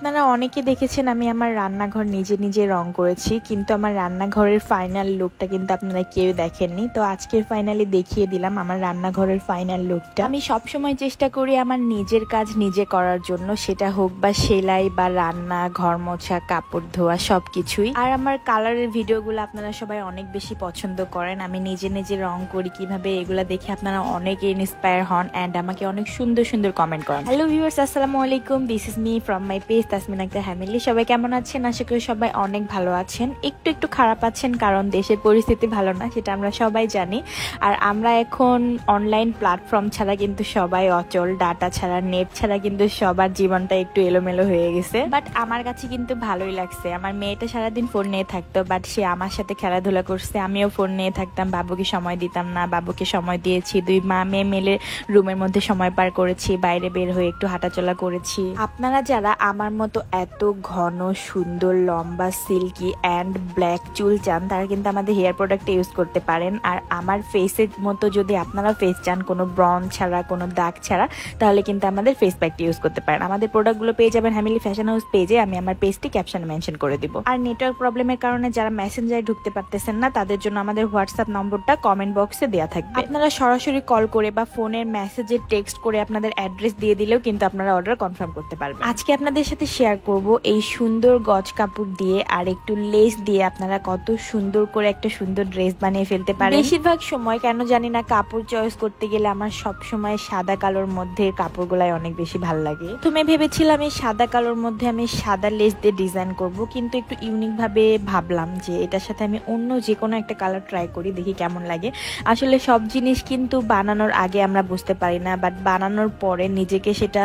আপনারা অনেকে দেখেছেন আমি আমার রান্নাঘর নিজে নিজে রং করেছি, কিন্তু আমার রান্নাঘরের ফাইনাল লুকটা কিন্তু আপনারা কেউ দেখেননি। তো আজকের ফাইনালি দেখিয়ে দিলাম আমার রান্নাঘরের ফাইনাল লুকটা। আমি সবসময় চেষ্টা করি আমার নিজের কাজ নিজে করার জন্য, সেটা হোক বা সেলাই বা রান্না, ঘর মোছা, কাপড় ধোয়া, সবকিছুই। আর আমার কালারের ভিডিওগুলো আপনারা সবাই অনেক বেশি পছন্দ করেন। আমি নিজে নিজে রং করি কিভাবে, এগুলা দেখে আপনারা অনেকে ইন্সপায়ার হন অ্যান্ড আমাকে অনেক সুন্দর সুন্দর কমেন্ট করেন। হ্যালো ভিউয়ার্স, আসসালামু আলাইকুম, this is me from my page Tasmin Akter family. সবাই কেমন আছেন? আশা করি সবাই অনেক ভালো আছেন। একটু একটু খারাপ আছেন কারণ দেশের পরিস্থিতি ভালো না, সেটা আমরা সবাই জানি। আর আমরা এখন অনলাইন প্ল্যাটফর্ম ছাড়া কিন্তু সবাই অচল, ডাটা ছাড়া, নেট ছাড়া কিন্তু সবার জীবনটা একটু এলোমেলো হয়ে গেছে। বাট আমার কাছে কিন্তু ভালোই লাগছে। আমার মেয়েটা সারাদিন ফোন নিয়ে থাকতো, বাট সে আমার সাথে খেলাধুলা করছে, আমিও ফোন নিয়ে থাকতাম, বাবুকে সময় দিতাম না, বাবুকে সময় দিয়েছি। দুই মা মেয়ে মিলে রুমের মধ্যে সময় পার করেছি, বাইরে বের হয়ে একটু হাঁটাচলা করেছি। আপনারা যারা আমার মতো এত ঘন সুন্দর লম্বা সিল্কি অ্যান্ড ব্ল্যাক চুল চান, তারা কিন্তু আমাদের হেয়ার প্রোডাক্ট ইউজ করতে পারেন। আর আমার ফেসের মতো যদি আপনারা ফেস চান কোনো ব্রন ছাড়া, কোনো দাগ ছাড়া, তাহলে কিন্তু আমাদের ফেস প্যাকটি ইউজ করতে পারেন। আমাদের প্রোডাক্টগুলো পেয়ে যাবেন হ্যামিলি ফ্যাশন হাউস পেজে। আমি আমার পেজটি ক্যাপশনে মেনশন করে দিব। আর নেটওয়ার্ক প্রবলেমের কারণে যারা মেসেঞ্জারে ঢুকতে পারতেছেন না, তাদের জন্য আমাদের হোয়াটসঅ্যাপ নম্বরটা কমেন্ট বক্সে দেওয়া থাকবে। আপনারা সরাসরি কল করে বা ফোনের মেসেজে টেক্সট করে আপনাদের অ্যাড্রেস দিয়ে দিলেও কিন্তু আপনারা অর্ডার কনফার্ম করতে পারবেন। আজকে আপনাদের সাথে শেয়ার করব এই সুন্দর গজ কাপড় দিয়ে আর একটু লেস দিয়ে আপনারা কত সুন্দর করে একটা সুন্দর ড্রেস বানিয়ে ফেলতে পারেন। বেশিরভাগ সময় কেন জানি না কাপড় চয়েস করতে গেলে আমার সব সময় সাদা কালোর মধ্যে কাপড়গুলাই অনেক বেশি ভালো লাগে। তুমি ভেবেছিলাম এই সাদা কালোর মধ্যে আমি সাদা লেস দিয়ে ডিজাইন করব, কিন্তু একটু ইউনিক ভাবে ভাবলাম যে এটার সাথে আমি অন্য যে কোনো একটা কালার ট্রাই করি, দেখি কেমন লাগে। আসলে সব জিনিস কিন্তু বানানোর আগে আমরা বুঝতে পারি না, বাট বানানোর পরে নিজেকে সেটা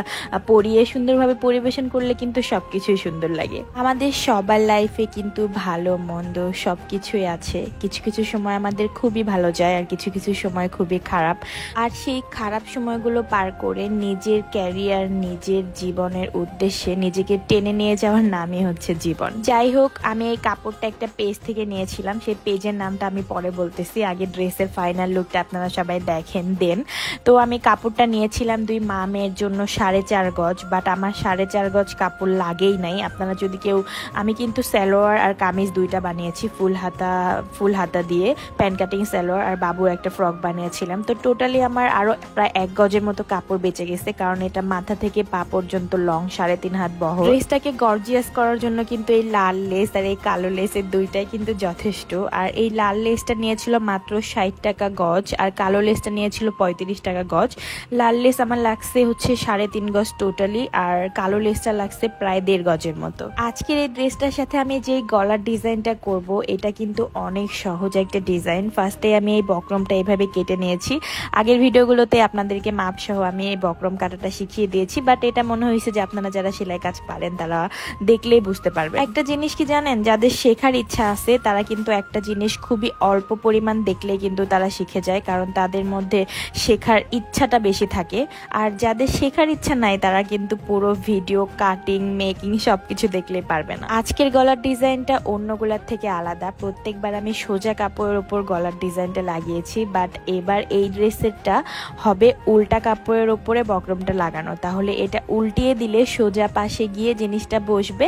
পরিয়ে সুন্দরভাবে পরিবেশন করলে কিন্তু সবকিছুই সুন্দর লাগে। আমাদের সবার লাইফে কিন্তু ভালো মন্দ সবকিছুই আছে। কিছু কিছু সময় আমাদের খুবই ভালো যায় আর কিছু কিছু সময় খুবই খারাপ। আর সেই খারাপ সময়গুলো পার করে নিজের ক্যারিয়ার, নিজের জীবনের উদ্দেশ্যে নিজেকে টেনে নিয়ে যাওয়ার নামই হচ্ছে জীবন। যাই হোক, আমি এই কাপড়টা একটা পেজ থেকে নিয়েছিলাম, সেই পেজের নামটা আমি পরে বলতেছি। আগে ড্রেসের ফাইনাল লুকটা আপনারা সবাই দেখেন দেন। তো আমি কাপড়টা নিয়েছিলাম দুই মা মেয়ের জন্য 4.5 গজ, বাট আমার 4.5 গজ কাপড় লাগেই নাই। আপনারা যদি কেউ, আমি কিন্তু সালোয়ার আর কামিজ দুইটা বানিয়েছি, ফুল হাতা দিয়ে প্যান্ট কাটিং সালোয়ার, আর বাবুর একটা ফ্রক বানিয়েছিলাম। তো টোটালি আমার আরো প্রায় 1 গজের মতো কাপড় বেঁচে গেছে, কারণ এটা মাথা থেকে পা পর্যন্ত লং, 3.5 হাত বহর। ড্রেসটাকে গর্জিয়াস করার জন্য কিন্তু এই লাল লেস আর এই কালো লেসের দুইটাই কিন্তু যথেষ্ট। আর এই লাল লেসটা নিয়েছিল মাত্র 60 টাকা গজ, আর কালো লেসটা নিয়েছিল 35 টাকা গজ। লাল লেস আমার লাগছে হচ্ছে 3.5 গজ টোটালি, আর কালো লেসটা লাগছে প্রায় 1.5 গজের মতো। আজকের এই ড্রেসটার সাথে আমি যে গলার ডিজাইনটা করব, এটা কিন্তু অনেক সহজ একটা ডিজাইন। ফার্স্টে আমি এই বক্রমটা এইভাবে কেটে নিয়েছি। আগের ভিডিওগুলোতে আপনাদেরকে মাপ সহ আমি এই বক্রম কাটাটা শিখিয়ে দিয়েছি, বাট এটা মনে হয়েছে যে আপনারা যারা সেলাই কাজ পারেন তারা দেখলেই বুঝতে পারবেন। একটা জিনিস কি জানেন, যাদের শেখার ইচ্ছা আছে তারা কিন্তু একটা জিনিস খুবই অল্প পরিমাণ দেখলে কিন্তু তারা শিখে যায়, কারণ তাদের মধ্যে শেখার ইচ্ছাটা বেশি থাকে। আর যাদের শেখার ইচ্ছা নাই তারা কিন্তু পুরো ভিডিও, কাটিং, মেকিং সবকিছু দেখলে পারবে না। আজকের গলার ডিজাইনটা অন্যগুলার থেকে আলাদা। প্রত্যেকবার আমি সোজা কাপড়ের উপর গলার ডিজাইনটা লাগিয়েছি, বাট এবার এই ড্রেসেরটা হবে উল্টা কাপড়ের উপরে বক্রমটা লাগানো। তাহলে এটা উল্টিয়ে দিলে সোজা পাশে গিয়ে জিনিসটা বসবে।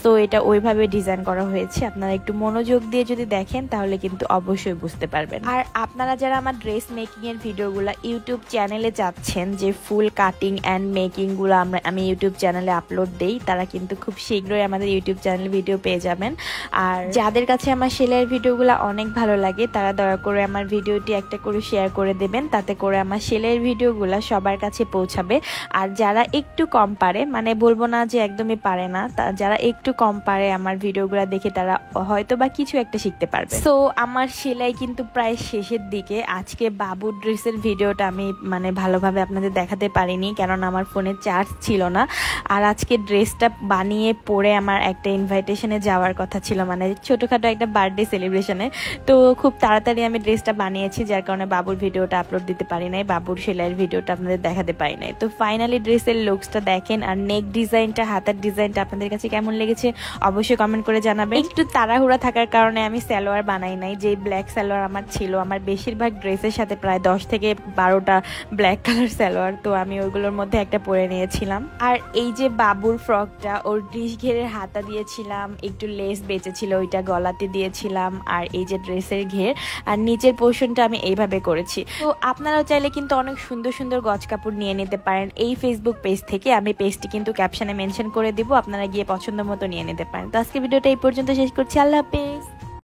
সো এটা ওইভাবে ডিজাইন করা হয়েছে। আপনারা একটু মনোযোগ দিয়ে যদি দেখেন তাহলে কিন্তু অবশ্যই বুঝতে পারবেন। আর আপনারা যারা আমার ড্রেস মেকিং এর ভিডিওগুলো ইউটিউব চ্যানেলে চাচ্ছেন যে ফুল কাটিং অ্যান্ড মেকিং গুলো আমি ইউটিউব চ্যানেলে আপলোড দেই, তারা কিন্তু খুব শীঘ্রই আমাদের ইউটিউব চ্যানেলে ভিডিও পেয়ে যাবেন। আর যাদের কাছে আমার সেলাইয়ের ভিডিওগুলো অনেক ভালো লাগে তারা দয়া করে আমার ভিডিওটি একটা করে শেয়ার করে দেবেন, তাতে করে আমার সেলাইয়ের ভিডিওগুলো সবার কাছে পৌঁছাবে। আর যারা একটু কম পারে, মানে বলবো না যে একদমই পারে না, যারা একটু কম পারে আমার ভিডিওগুলো দেখে তারা হয়তো বা কিছু একটা শিখতে পারবে। সো আমার সেলাই কিন্তু প্রায় শেষের দিকে। আজকে বাবুর ড্রেসের ভিডিওটা আমি মানে ভালোভাবে আপনাদের দেখাতে পারিনি, কারণ আমার ফোনে চার্জ ছিল না। আর আজকে ড্রেসটা বানিয়ে পরে আমার একটা ইনভাইটেশনে যাওয়ার কথা ছিল, মানে ছোটখাটো একটা বার্থডে সেলিব্রেশনে। তো খুব তাড়াতাড়ি আমি ড্রেসটা বানিয়েছি, যার কারণে বাবুর ভিডিওটা আপলোড দিতে পারি নাই, বাবুর সেলাইয়ের ভিডিওটা আপনাদের দেখাতে পারি নাই। তো ফাইনালি ড্রেসের লুকসটা দেখেন, আর নেক ডিজাইনটা, হাতার ডিজাইনটা আপনাদের কাছে কেমন লেগেছে অবশ্যই কমেন্ট করে জানাবেন। একটু তাড়াহুড়া থাকার কারণে আমি সালোয়ার বানাই নাই। যে ব্ল্যাক সালোয়ার আমার ছিল, আমার বেশিরভাগ ড্রেসের সাথে প্রায় 10 থেকে 12টা ব্ল্যাক কালার সালোয়ার, তো আমি ওইগুলোর মধ্যে একটা পরে নিয়েছিলাম। আর এই যে বাবুর ফ্রকটা ওর ডিশ ঘেরের হাতা দিয়েছিলাম, একটু লেস বেঁচেছিল ওইটা গলাতে দিয়েছিলাম, আর এই যে ড্রেসের ঘের আর নিচের পোর্শনটা আমি এইভাবে করেছি। তো আপনারাও চাইলে কিন্তু অনেক সুন্দর সুন্দর গজ কাপড় নিয়ে নিতে পারেন এই ফেসবুক পেজ থেকে। আমি পেজটি কিন্তু ক্যাপশনে মেনশন করে দিব, আপনারা গিয়ে পছন্দ মতো নিয়ে নিতে পারেন। তো আজকে ভিডিওটা এই পর্যন্ত শেষ করছি। আল্লাহ হাফেজ।